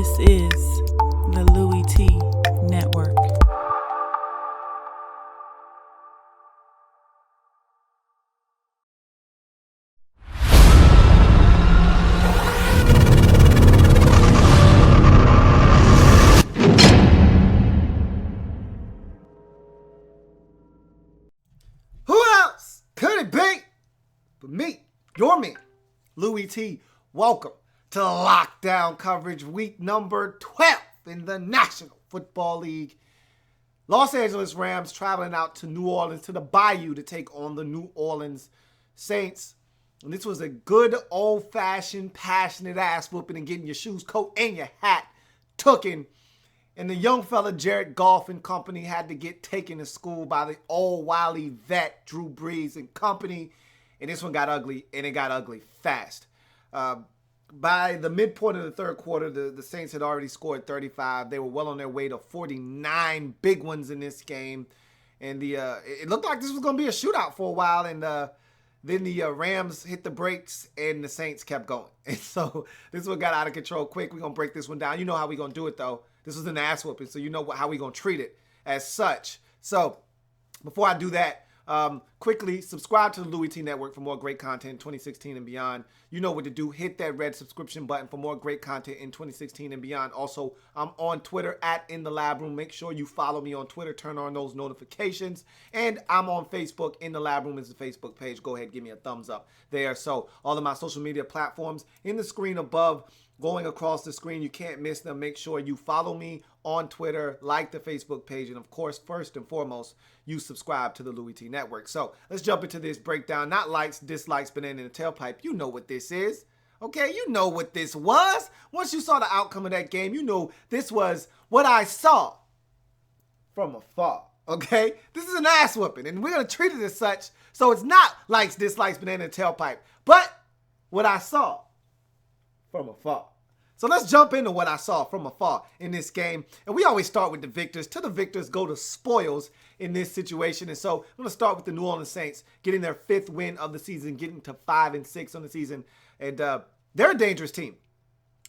This is the Louie Tee Network. Who else could it be but me, your man, Louie T? Welcome to the lockdown coverage, week number 12 in the National Football League. Los Angeles Rams traveling out to New Orleans, to the Bayou, to take on the New Orleans Saints. And this was a good old-fashioned, passionate ass whooping and getting your shoes, coat, and your hat tooken. And the young fella, Jared Goff and company, had to get taken to school by the old wily vet, Drew Brees and company. And this one got ugly, and it got ugly fast. By the midpoint of the third quarter, the Saints had already scored 35. They were well on their way to 49 big ones in this game. And it looked like this was going to be a shootout for a while. And then the Rams hit the brakes, and the Saints kept going. And so this one got out of control quick. We're going to break this one down. You know how we're going to do it, though. This was an ass whooping, so you know how we're going to treat it as such. So before I do that, quickly subscribe to the Louie Tee Network for more great content in 2016 and beyond. You know what to do. Hit that red subscription button for more great content in 2016 and beyond. Also, I'm on Twitter at In The Lab Room. Make sure you follow me on Twitter. Turn on those notifications. And I'm on Facebook. In The Lab Room is the Facebook page. Go ahead, give me a thumbs up there. So all of my social media platforms in the screen above, going across the screen, you can't miss them. Make sure you follow me on Twitter, like the Facebook page, and of course, first and foremost, you subscribe to the Louie Tee Network. So let's jump into this breakdown. Not likes, dislikes, banana in the tailpipe. You know what this is. Okay, you know what this was. Once you saw the outcome of that game, you know this was what I saw from afar. Okay, this is an ass whooping, and we're gonna treat it as such. So it's not likes, dislikes, banana in the tailpipe, but what I saw from afar. So let's jump into what I saw from afar in this game. And we always start with the victors. To the victors go the spoils in this situation. And so I'm going to start with the New Orleans Saints getting their 5th win of the season, getting to 5-6 on the season. And they're a dangerous team.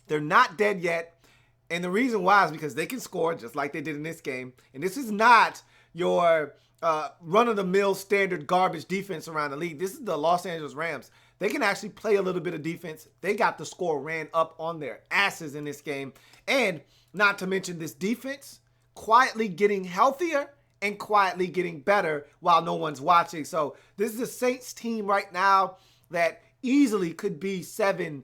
They're not dead yet. And the reason why is because they can score just like they did in this game. And this is not your run-of-the-mill standard garbage defense around the league. This is the Los Angeles Rams. They can actually play a little bit of defense. They got the score ran up on their asses in this game. And not to mention this defense quietly getting healthier and quietly getting better while no one's watching. So this is a Saints team right now that easily could be 7-4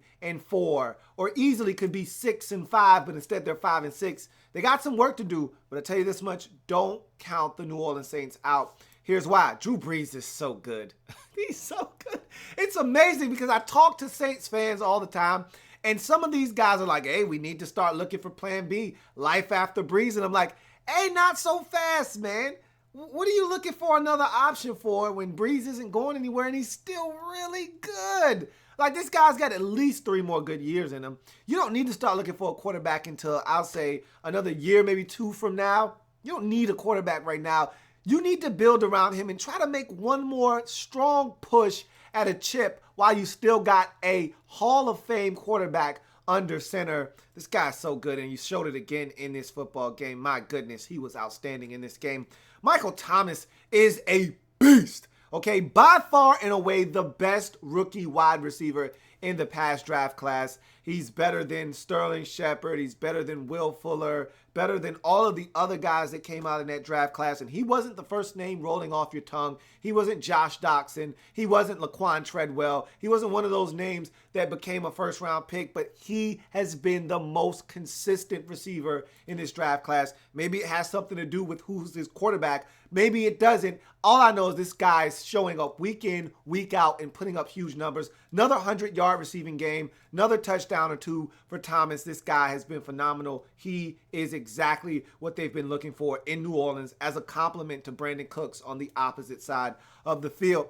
or easily could be 6-5, but instead they're 5-6. They got some work to do, but I tell you this much, don't count the New Orleans Saints out. Here's why. Drew Brees is so good. He's so good. It's amazing because I talk to Saints fans all the time, and some of these guys are like, hey, we need to start looking for plan B, life after Brees. And I'm like, hey, not so fast, man. What are you looking for another option for when Brees isn't going anywhere and he's still really good? Like, this guy's got at least 3 more good years in him. You don't need to start looking for a quarterback until, I'll say, another year, maybe 2 from now. You don't need a quarterback right now. You need to build around him and try to make one more strong push at a chip while you still got a Hall of Fame quarterback under center. This guy's so good, and you showed it again in this football game. My goodness, he was outstanding in this game. Michael Thomas is a beast. Okay, by far and away the best rookie wide receiver in the past draft class. He's better than Sterling Shepard. He's better than Will Fuller, better than all of the other guys that came out in that draft class. And he wasn't the first name rolling off your tongue. He wasn't Josh Doxson. He wasn't Laquan Treadwell. He wasn't one of those names that became a first-round pick, but he has been the most consistent receiver in this draft class. Maybe it has something to do with who's his quarterback. Maybe it doesn't. All I know is this guy's showing up week in, week out, and putting up huge numbers. Another 100-yard receiving game, another touchdown or 2 for Thomas. This guy has been phenomenal. He is exactly what they've been looking for in New Orleans as a complement to Brandon Cooks on the opposite side of the field.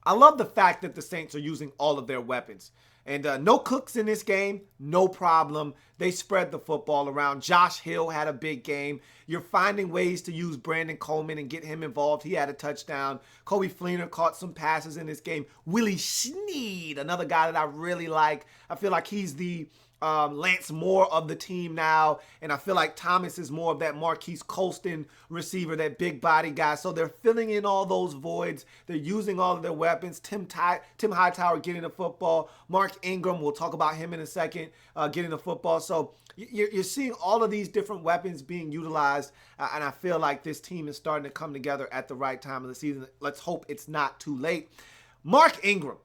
I love the fact that the Saints are using all of their weapons. And no Cooks in this game, no problem. They spread the football around. Josh Hill had a big game. You're finding ways to use Brandon Coleman and get him involved. He had a touchdown. Coby Fleener caught some passes in this game. Willie Snead, another guy that I really like. I feel like he's the Lance more of the team now, and I feel like Thomas is more of that Marquise Colston receiver, that big body guy. So they're filling in all those voids. They're using all of their weapons. Tim Hightower getting the football. Mark Ingram, we'll talk about him in a second, getting the football. So you're seeing all of these different weapons being utilized, and I feel like this team is starting to come together at the right time of the season. Let's hope it's not too late. Mark Ingram,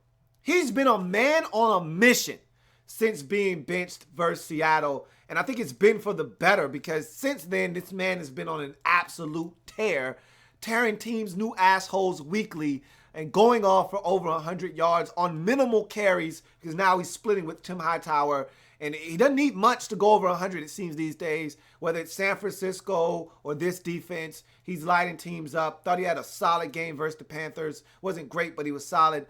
he's been a man on a mission since being benched versus Seattle. And I think it's been for the better, because since then, this man has been on an absolute tear, tearing teams new assholes weekly and going off for over 100 yards on minimal carries, because now he's splitting with Tim Hightower. And he doesn't need much to go over 100, it seems, these days. Whether it's San Francisco or this defense, he's lighting teams up. Thought he had a solid game versus the Panthers. Wasn't great, but he was solid.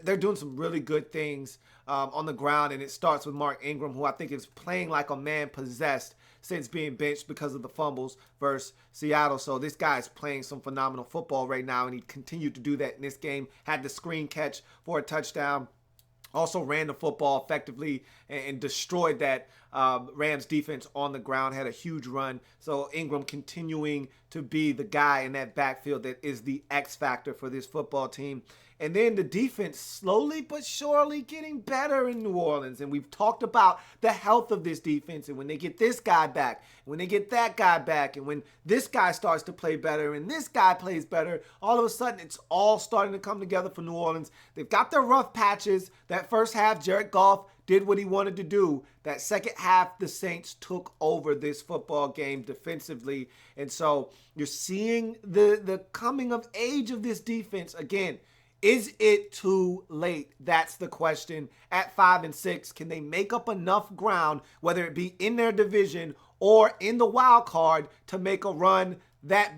They're doing some really good things on the ground, and it starts with Mark Ingram, who I think is playing like a man possessed since being benched because of the fumbles versus Seattle. So this guy is playing some phenomenal football right now, and he continued to do that in this game. Had the screen catch for a touchdown. Also ran the football effectively and destroyed that Rams defense on the ground. Had a huge run. So Ingram continuing to be the guy in that backfield that is the X factor for this football team. And then the defense slowly but surely getting better in New Orleans. And we've talked about the health of this defense. And when they get this guy back, when they get that guy back, and when this guy starts to play better and this guy plays better, all of a sudden it's all starting to come together for New Orleans. They've got their rough patches. That first half, Jared Goff did what he wanted to do. That second half, the Saints took over this football game defensively. And so you're seeing the coming of age of this defense again. Is it too late? That's the question. At 5-6, can they make up enough ground, whether it be in their division or in the wild card, to make a run? That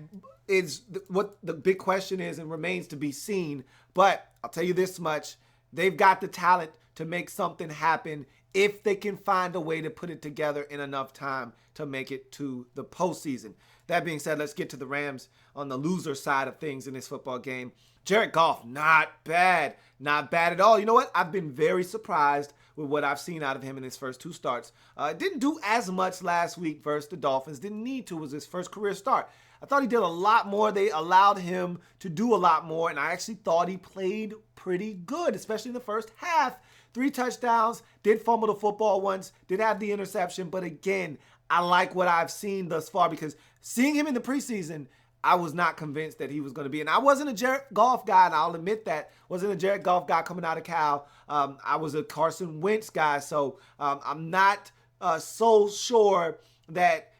is what the big question is and remains to be seen. But I'll tell you this much. They've got the talent to make something happen if they can find a way to put it together in enough time to make it to the postseason. That being said, let's get to the Rams on the loser side of things in this football game. Jared Goff, not bad. Not bad at all. You know what? I've been very surprised with what I've seen out of him in his first two starts. Didn't do as much last week versus the Dolphins. Didn't need to. It was his first career start. I thought he did a lot more. They allowed him to do a lot more, and I actually thought he played pretty good, especially in the first half. 3 touchdowns, did fumble the football once, did have the interception, but again, I like what I've seen thus far, because seeing him in the preseason, I was not convinced that he was going to be. And I wasn't a Jared Goff guy, and I'll admit that. Wasn't a Jared Goff guy coming out of Cal. I was a Carson Wentz guy, so I'm not so sure that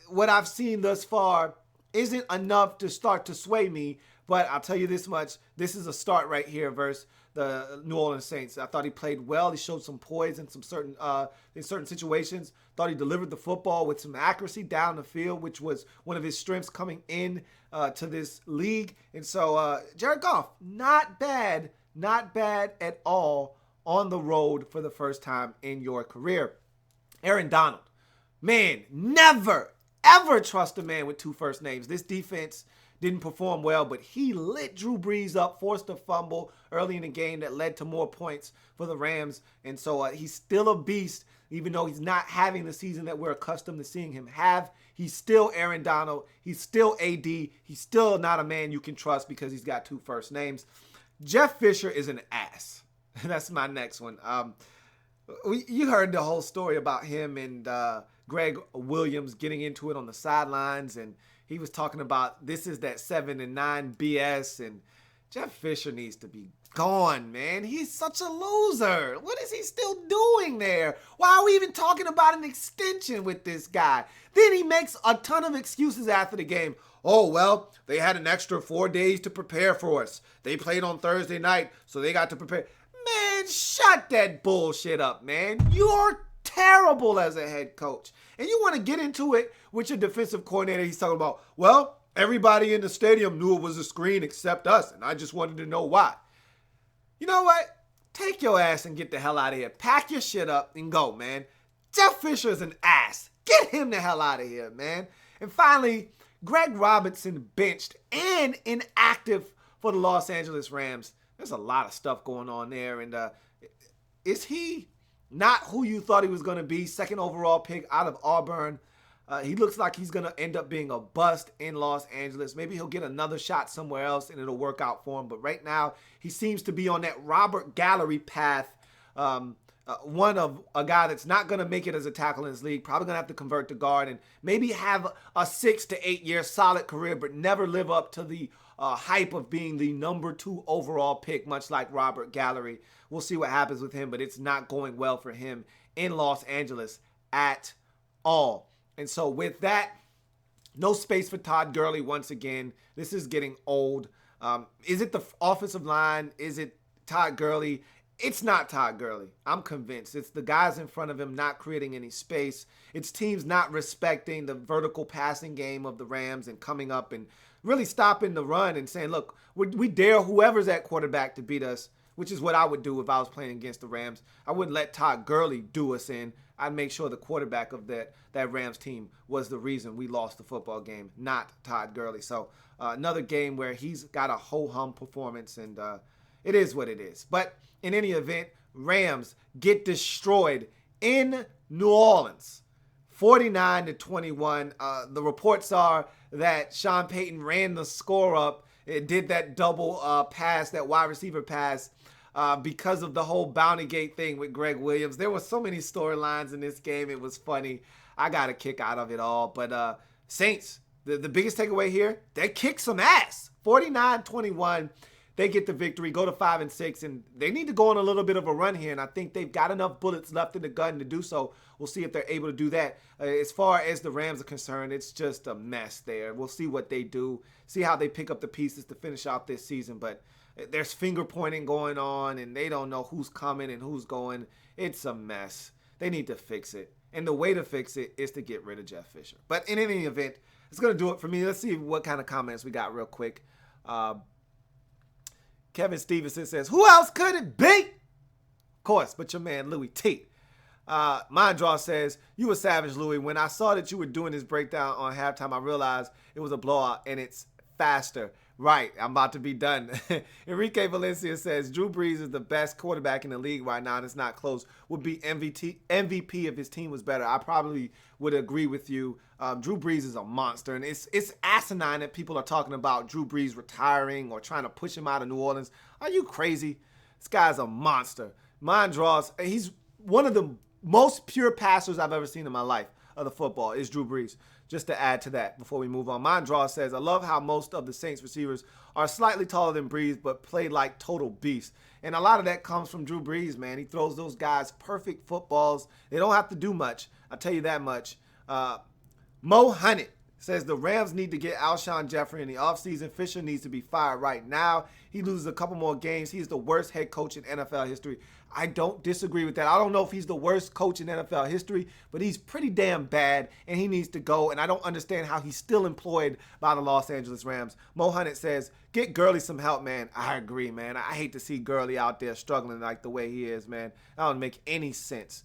what I've seen thus far isn't enough to start to sway me. But I'll tell you this much. This is a start right here versus the New Orleans Saints. I thought he played well. He showed some poise in certain situations. Thought he delivered the football with some accuracy down the field, which was one of his strengths coming in to this league. And so Jared Goff, not bad at all on the road for the first time in your career. Aaron Donald, man, never, ever trust a man with 2 first names. This defense didn't perform well, but he lit Drew Brees up, forced a fumble early in the game that led to more points for the Rams. And so he's still a beast, even though he's not having the season that we're accustomed to seeing him have. He's still Aaron Donald. He's still AD. He's still not a man you can trust because he's got 2 first names. Jeff Fisher is an ass. That's my next one. You heard the whole story about him and Greg Williams getting into it on the sidelines, and he was talking about this is that 7 and 9 BS, and Jeff Fisher needs to be gone, man. He's such a loser. What is he still doing there? Why are we even talking about an extension with this guy? Then he makes a ton of excuses after the game. Oh, well, they had an extra 4 days to prepare for us. They played on Thursday night, so they got to prepare. Man, shut that bullshit up, man. You're terrible as a head coach. And you want to get into it with your defensive coordinator. He's talking about, well, everybody in the stadium knew it was a screen except us, and I just wanted to know why. You know what? Take your ass and get the hell out of here. Pack your shit up and go, man. Jeff Fisher is an ass. Get him the hell out of here, man. And finally, Greg Robinson benched and inactive for the Los Angeles Rams. There's a lot of stuff going on there. And is he not who you thought he was going to be. Second overall pick out of Auburn. He looks like he's going to end up being a bust in Los Angeles. Maybe he'll get another shot somewhere else and it'll work out for him. But right now, he seems to be on that Robert Gallery path. One of a guy that's not going to make it as a tackle in this league. Probably going to have to convert to guard and maybe have a 6 to 8 year solid career, but never live up to the hype of being the number 2 overall pick, much like Robert Gallery. We'll see what happens with him, but it's not going well for him in Los Angeles at all. And so with that, no space for Todd Gurley once again. This is getting old. Is it the offensive line? Is it Todd Gurley? It's not Todd Gurley. I'm convinced. It's the guys in front of him not creating any space. It's teams not respecting the vertical passing game of the Rams and coming up and really stopping the run and saying, look, we dare whoever's at quarterback to beat us, which is what I would do if I was playing against the Rams. I wouldn't let Todd Gurley do us in. I'd make sure the quarterback of that Rams team was the reason we lost the football game, not Todd Gurley. So another game where he's got a ho-hum performance, and it is what it is. But in any event, Rams get destroyed in New Orleans, 49-21. The reports are that Sean Payton ran the score up. It did that double pass, that wide receiver pass, because of the whole Bounty Gate thing with Greg Williams. There were so many storylines in this game. It was funny. I got a kick out of it all. But Saints, the biggest takeaway here, they kicked some ass. 49-21. They get the victory, go to 5-6, and they need to go on a little bit of a run here, and I think they've got enough bullets left in the gun to do so. We'll see if they're able to do that. As far as the Rams are concerned, it's just a mess there. We'll see what they do, see how they pick up the pieces to finish out this season, but there's finger pointing going on, and they don't know who's coming and who's going. It's a mess. They need to fix it, and the way to fix it is to get rid of Jeff Fisher. But in any event, it's going to do it for me. Let's see what kind of comments we got real quick. Kevin Stevenson says, who else could it be? Of course, but your man Louie Tee. Mondraw says, you a savage, Louie. When I saw that you were doing this breakdown on halftime, I realized it was a blowout and it's faster. Right, I'm about to be done. Enrique Valencia says, Drew Brees is the best quarterback in the league right now, and it's not close. Would be MVP if his team was better. I probably would agree with you. Drew Brees is a monster, and it's asinine that people are talking about Drew Brees retiring or trying to push him out of New Orleans. Are you crazy? This guy's a monster. Mondraws, he's one of the most pure passers I've ever seen in my life of the football is Drew Brees. Just to add to that before we move on. Mondraw says, I love how most of the Saints receivers are slightly taller than Brees, but play like total beasts. And a lot of that comes from Drew Brees, man. He throws those guys perfect footballs. They don't have to do much. I'll tell you that much. Mo Hunnit says the Rams need to get Alshon Jeffrey in the offseason. Fisher needs to be fired right now. He loses a couple more games. He's the worst head coach in NFL history. I don't disagree with that. I don't know if he's the worst coach in NFL history, but he's pretty damn bad, and he needs to go, and I don't understand how he's still employed by the Los Angeles Rams. Mo Hunnit says, get Gurley some help, man. I agree, man. I hate to see Gurley out there struggling like the way he is, man. That don't make any sense.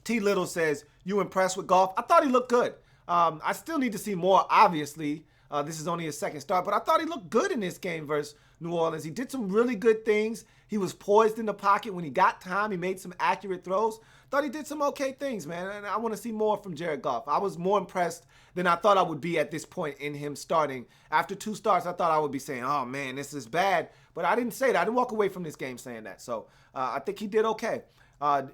T. Little says, you impressed with Goff? I thought he looked good. I still need to see more, obviously. This is only his second start, but I thought he looked good in this game versus New Orleans. He did some really good things. He was poised in the pocket when he got time. He made some accurate throws. Thought he did some okay things, man. And I want to see more from Jared Goff. I was more impressed than I thought I would be at this point in him starting. After 2 starts, I thought I would be saying, oh, man, this is bad. But I didn't say that. I didn't walk away from this game saying that. So I think he did okay.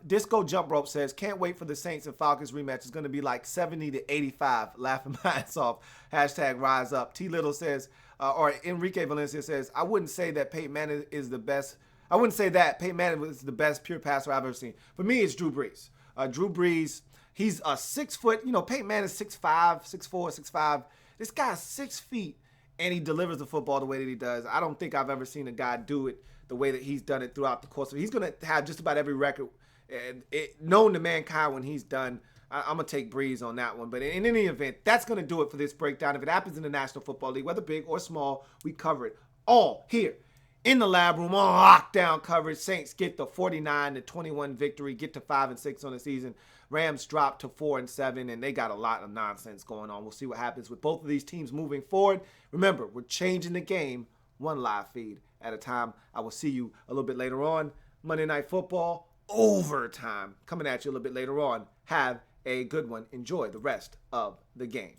Disco Jump Rope says, can't wait for the Saints and Falcons rematch. It's going to be like 70-85. Laughing my ass off. Hashtag rise up. T. Little says, or Enrique Valencia says, I wouldn't say that Peyton Manning is the best. I wouldn't say that Peyton Manning was the best pure passer I've ever seen. For me, it's Drew Brees. Drew Brees, he's a 6 foot, Peyton Manning is 6'5", 6'4", 6'5". This guy's 6 feet, and he delivers the football the way that he does. I don't think I've ever seen a guy do it the way that he's done it throughout the course. He's going to have just about every record known to mankind when he's done. I'm going to take Brees on that one. But in any event, that's going to do it for this breakdown. If it happens in the National Football League, whether big or small, we cover it all here in the lab room on lockdown coverage. Saints get the 49-21 victory, get to 5-6 on the season. Rams drop to 4-7, and they got a lot of nonsense going on. We'll see what happens with both of these teams moving forward. Remember, we're changing the game one live feed at a time. I will see you a little bit later on. Monday Night Football, overtime. Coming at you a little bit later on. Have a good one. Enjoy the rest of the game.